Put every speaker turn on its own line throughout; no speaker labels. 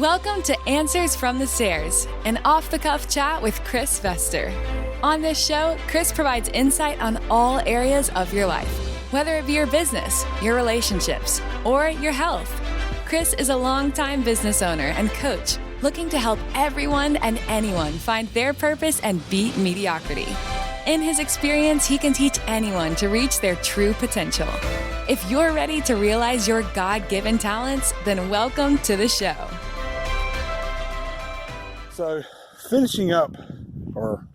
Welcome to Answers from the Stairs, an off-the-cuff chat with Chris Vester. On this show, Chris provides insight on all areas of your life, whether it be your business, your relationships, or your health. Chris is a longtime business owner and coach looking to help everyone and anyone find their purpose and beat mediocrity. In his experience, he can teach anyone to reach their true potential. If you're ready to realize your God-given talents, then welcome to the show.
So, finishing up part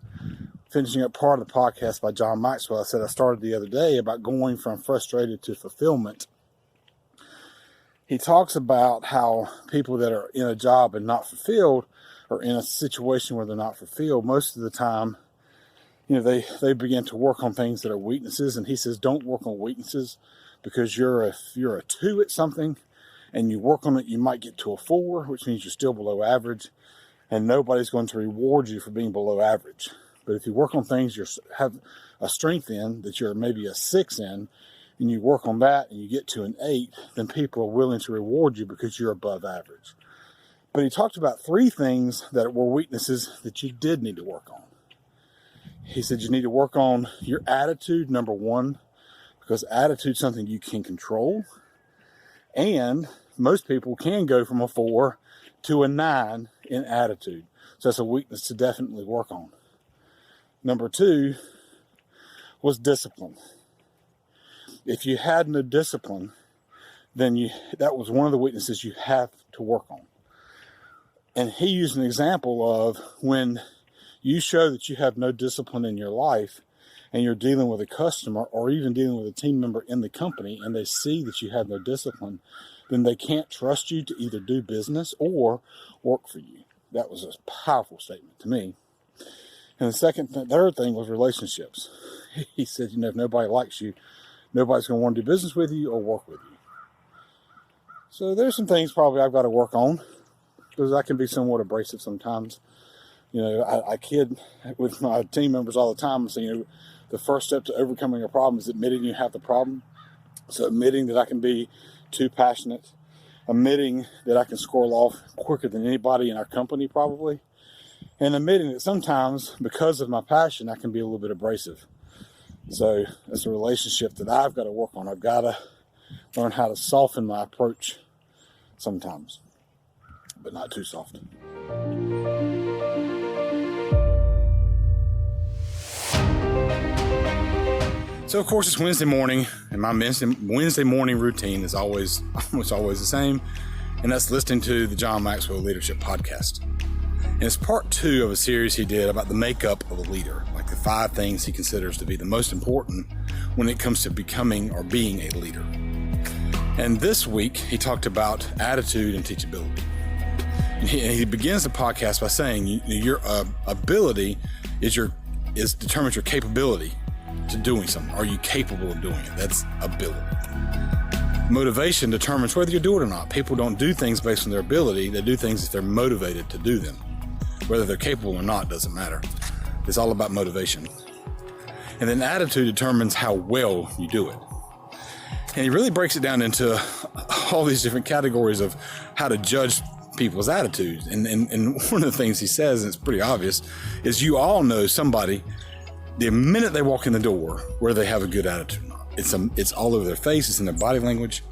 of the podcast by John Maxwell, I said I started the other day about going from frustrated to fulfillment. He talks about how people that are in a job and not fulfilled, or in a situation where they're not fulfilled, most of the time, they begin to work on things that are weaknesses. And he says, don't work on weaknesses, because you're a 2 at something and you work on it, you might get to a 4, which means you're still below average. And nobody's going to reward you for being below average. But if you work on things you have a strength in, that you're maybe a 6 in, and you work on that and you get to an 8, then people are willing to reward you because you're above average. But he talked about 3 things that were weaknesses that you did need to work on. He said you need to work on your attitude, number 1, because attitude is something you can control. And most people can go from a 4 to a 9 in attitude. So that's a weakness to definitely work on. Number 2 was discipline. If you had no discipline, then that was one of the weaknesses you have to work on. And he used an example of when you show that you have no discipline in your life and you're dealing with a customer or even dealing with a team member in the company and they see that you have no discipline, then they can't trust you to either do business or work for you. That was a powerful statement to me. And the third thing was relationships. He said, if nobody likes you, nobody's going to want to do business with you or work with you. So there's some things probably I've got to work on, because I can be somewhat abrasive sometimes. I kid with my team members all the time and say, the first step to overcoming a problem is admitting you have the problem. So admitting that I can be too passionate, admitting that I can scroll off quicker than anybody in our company probably, and admitting that sometimes because of my passion I can be a little bit abrasive. So it's a relationship that I've got to work on. I've got to learn how to soften my approach sometimes, but not too soft. So, of course, it's Wednesday morning, and my Wednesday morning routine is almost always the same, and that's listening to the John Maxwell Leadership Podcast. And it's part 2 of a series he did about the makeup of a leader, like the 5 things he considers to be the most important when it comes to becoming or being a leader. And this week, he talked about attitude and teachability. And he begins the podcast by saying your ability determines your capability to doing something. Are you capable of doing it? That's ability. Motivation determines whether you do it or not. People don't do things based on their ability. They do things if they're motivated to do them. Whether they're capable or not doesn't matter. It's all about motivation. And then attitude determines how well you do it. And he really breaks it down into all these different categories of how to judge people's attitudes. And one of the things he says, and it's pretty obvious, is you all know somebody the minute they walk in the door where they have a good attitude or not. It's all over their face. It's in their body language.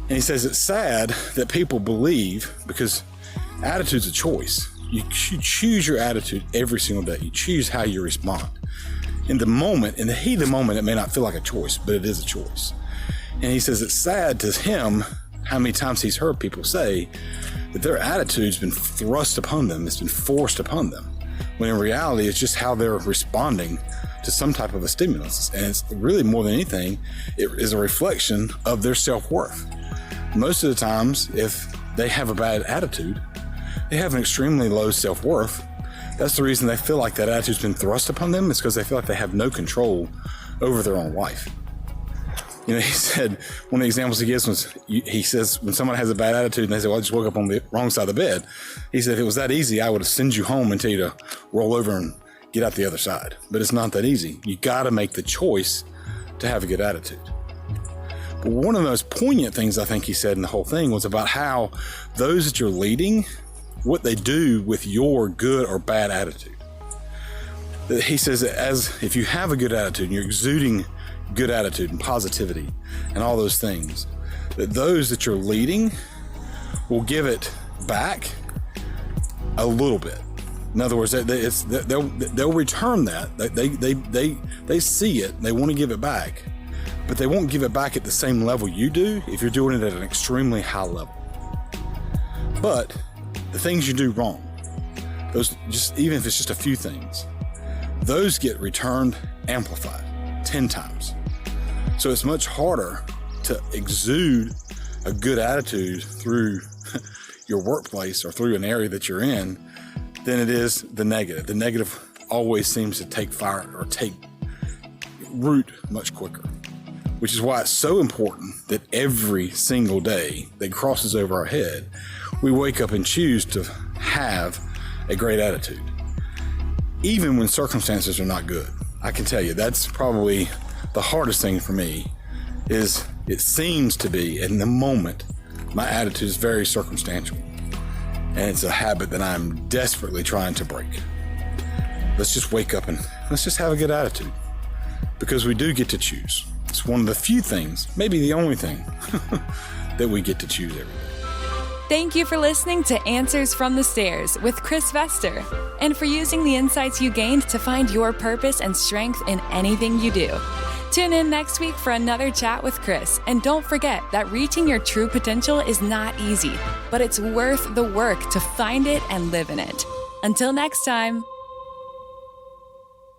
And he says it's sad that people believe, because attitude's a choice. You choose your attitude every single day. You choose how you respond. In the heat of the moment, it may not feel like a choice, but it is a choice. And he says it's sad to him how many times he's heard people say that their attitude's been thrust upon them. It's been forced upon them. When in reality, it's just how they're responding to some type of a stimulus. And it's really more than anything, it is a reflection of their self-worth. Most of the times, if they have a bad attitude, they have an extremely low self-worth. That's the reason they feel like that attitude's been thrust upon them. It's because they feel like they have no control over their own life. He said, one of the examples he gives was, he says, when someone has a bad attitude and they say, well, I just woke up on the wrong side of the bed. He said, if it was that easy, I would have sent you home and tell you to roll over and get out the other side. But it's not that easy. You got to make the choice to have a good attitude. But one of the most poignant things I think he said in the whole thing was about how those that you're leading, what they do with your good or bad attitude. He says, as if you have a good attitude and you're exuding good attitude and positivity and all those things, that those that you're leading will give it back a little bit. In other words, they'll return that. They see it, they want to give it back, but they won't give it back at the same level you do if you're doing it at an extremely high level. But the things you do wrong, those, just even if it's just a few things, those get returned amplified 10 times. So it's much harder to exude a good attitude through your workplace or through an area that you're in than it is the negative. The negative always seems to take fire or take root much quicker, which is why it's so important that every single day that crosses over our head, we wake up and choose to have a great attitude, even when circumstances are not good. I can tell you that's probably the hardest thing for me. Is it seems to be in the moment my attitude is very circumstantial, and it's a habit that I'm desperately trying to break. Let's just wake up and let's just have a good attitude, because we do get to choose. It's one of the few things, maybe the only thing, that we get to choose every day.
Thank you for listening to Answers from the Stairs with Chris Vester, and for using the insights you gained to find your purpose and strength in anything you do. Tune in next week for another chat with Chris, and don't forget that reaching your true potential is not easy, but it's worth the work to find it and live in it. Until next time.